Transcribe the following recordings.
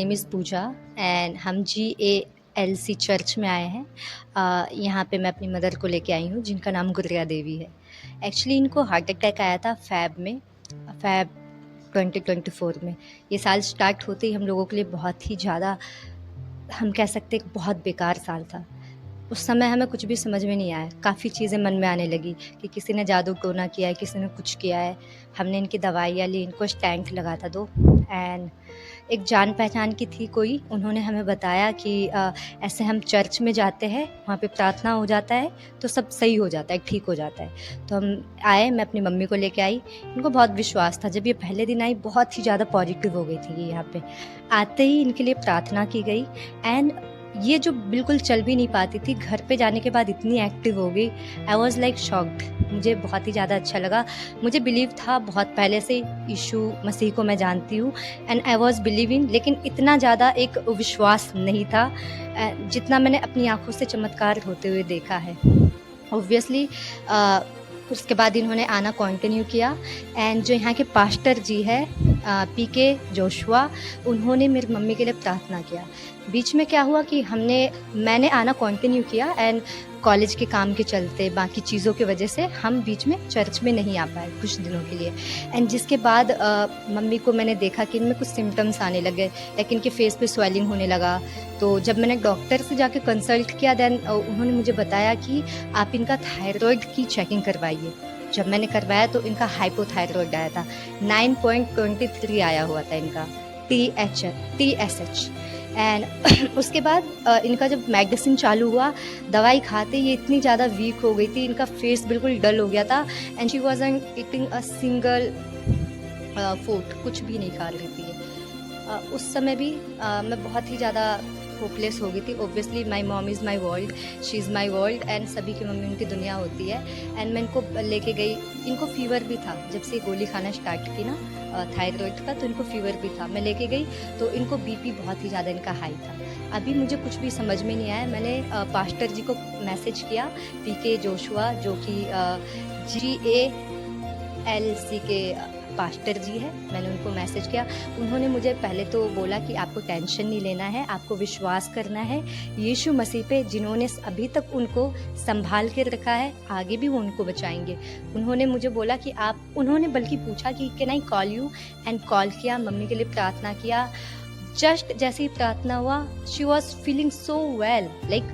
Name is Puja and हम GALC church में आए हैं। यहाँ पे मैं अपनी मदर को लेके आई हूँ जिनका नाम गुड़िया देवी है। एक्चुअली इनको हार्ट अटैक आया था फ़ैब 2024 में। ये साल स्टार्ट होते ही हम लोगों के लिए बहुत ही ज़्यादा, हम कह सकते हैं, बहुत बेकार साल था। उस समय हमें कुछ भी समझ में नहीं आया। काफ़ी चीज़ें मन में आने लगी कि किसी ने जादू टोना किया है, किसी ने कुछ किया है। हमने इनकी दवाइयाँ ली, इनको स्टेंट लगा था 2 एंड एक जान पहचान की थी कोई, उन्होंने हमें बताया कि ऐसे हम चर्च में जाते हैं, वहाँ पे प्रार्थना हो जाता है तो सब सही हो जाता है, ठीक हो जाता है। तो हम आए, मैं अपनी मम्मी को लेके आई। इनको बहुत विश्वास था। जब ये पहले दिन आई बहुत ही ज़्यादा पॉजिटिव हो गई थी ये यहाँ पे। आते ही इनके लिए प्रार्थना की गई एंड ये जो बिल्कुल चल भी नहीं पाती थी, घर पे जाने के बाद इतनी एक्टिव हो गई। I was like shocked. मुझे बहुत ही ज़्यादा अच्छा लगा। मुझे बिलीव था बहुत पहले से, यीशु मसीह को मैं जानती हूँ एंड आई वाज़ बिलीविंग, लेकिन इतना ज़्यादा एक विश्वास नहीं था जितना मैंने अपनी आँखों से चमत्कार होते हुए देखा है। ऑब्वियसली उसके बाद इन्होंने आना कंटिन्यू किया एंड जो यहाँ के पास्टर जी है PK जोशुआ, उन्होंने मेरी मम्मी के लिए प्रार्थना किया। बीच में क्या हुआ कि मैंने आना कंटिन्यू किया एंड कॉलेज के काम के चलते, बाकी चीज़ों की वजह से हम बीच में चर्च में नहीं आ पाए कुछ दिनों के लिए। एंड जिसके बाद मम्मी को मैंने देखा कि इनमें कुछ सिम्टम्स आने लगे, लाइक इनके फेस पे स्वेलिंग होने लगा। तो जब मैंने डॉक्टर से जाके कंसल्ट किया, देन उन्होंने मुझे बताया कि आप इनका थायराइड की चेकिंग करवाइए। जब मैंने करवाया तो इनका हाइपोथायराइड आया था, 9.23 आया हुआ था इनका TSH। एंड उसके बाद इनका जब मेडिसिन चालू हुआ, दवाई खाते ये इतनी ज़्यादा वीक हो गई थी, इनका फेस बिल्कुल डल हो गया था and she wasn't eating a single food, कुछ भी नहीं खा रही थी ये। उस समय भी मैं बहुत ही ज़्यादा होपलेस हो गई थी। Obviously my mom is my world, she is my world and सभी की मम्मी उनकी दुनिया होती है। एंड मैं इनको लेके गई। इनको फ़ीवर भी था जब से गोली खाना स्टार्ट की ना थायराइड का, तो इनको फ़ीवर भी था। मैं लेके गई तो इनको BP बहुत ही ज़्यादा इनका हाई था। अभी मुझे कुछ भी समझ में नहीं आया। मैंने पास्टर जी को मैसेज किया, PK जोशुआ, जो कि GALC के पास्टर जी है, मैंने उनको मैसेज किया। उन्होंने मुझे पहले तो बोला कि आपको टेंशन नहीं लेना है, आपको विश्वास करना है यीशु मसीह पे, जिन्होंने अभी तक उनको संभाल के रखा है, आगे भी वो उनको बचाएंगे। उन्होंने मुझे बोला कि उन्होंने बल्कि पूछा कि can I call you, and call किया, मम्मी के लिए प्रार्थना किया। जस्ट जैसे ही प्रार्थना हुआ, she was feeling so well, like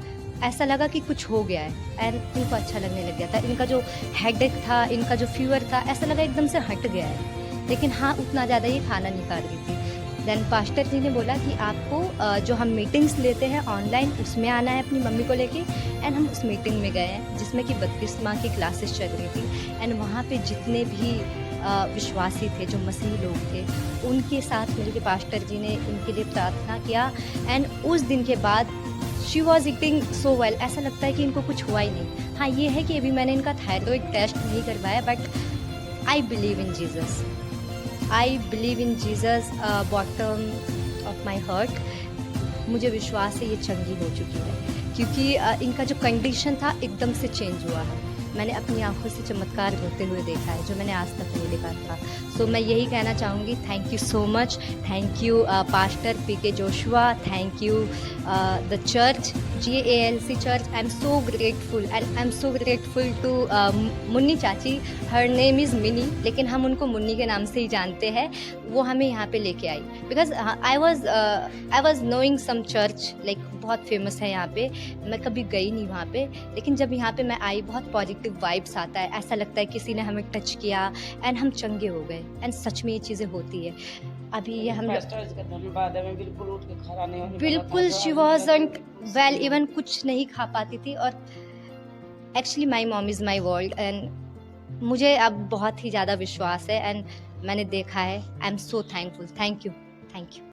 ऐसा लगा कि कुछ हो गया है एंड इनको अच्छा लगने लग गया था। इनका जो हेडेक था, इनका जो फीवर था, ऐसा लगा एकदम से हट गया है। लेकिन हाँ, उतना ज़्यादा ये खाना नहीं खा रही थी। देन पास्टर जी ने बोला कि आपको जो हम मीटिंग्स लेते हैं ऑनलाइन, उसमें आना है अपनी मम्मी को लेके। एंड हम उस मीटिंग में गए हैं जिसमें कि 32 माह की क्लासेस चल रही थी एंड वहाँ पे जितने भी विश्वासी थे, जो मसीही लोग थे, उनके साथ मिलकर पास्टर जी ने इनके लिए प्रार्थना किया एंड उस दिन के बाद she was eating so well. ऐसा लगता है कि इनको कुछ हुआ ही नहीं। हाँ, ये है कि अभी मैंने इनका थायराइड टेस्ट नहीं करवाया, but I believe in Jesus. I believe in Jesus bottom of my heart. मुझे विश्वास है ये चंगी हो चुकी है, क्योंकि इनका जो कंडीशन था एकदम से चेंज हुआ है। मैंने अपनी आंखों से चमत्कार होते हुए देखा है, जो मैंने आज तक नहीं देखा था। सो मैं यही कहना चाहूँगी, thank you so much. Thank you pastor PK Joshua, thank you the church GALC church. I am so grateful and I am so grateful to Munni चाची। हर नेम इज़ मिनी, लेकिन हम उनको मुन्नी के नाम से ही जानते हैं। वो हमें यहाँ पे लेके आई because I was knowing some church, like बहुत फेमस है यहाँ पे। मैं कभी गई नहीं वहाँ पे, लेकिन जब यहाँ पे मैं आई, बहुत पॉजिटिव वाइब्स आता है। ऐसा लगता है किसी ने हमें टच किया एंड हम चंगे हो गए एंड सच में ये चीज़ें होती है। अभी ये हम बिल्कुल, शी वॉज़न्ट वेल, इवन कुछ नहीं खा पाती थी। और actually my mom is my world and मुझे अब बहुत ही ज़्यादा विश्वास है एंड मैंने देखा है। आई am so thankful. Thank you.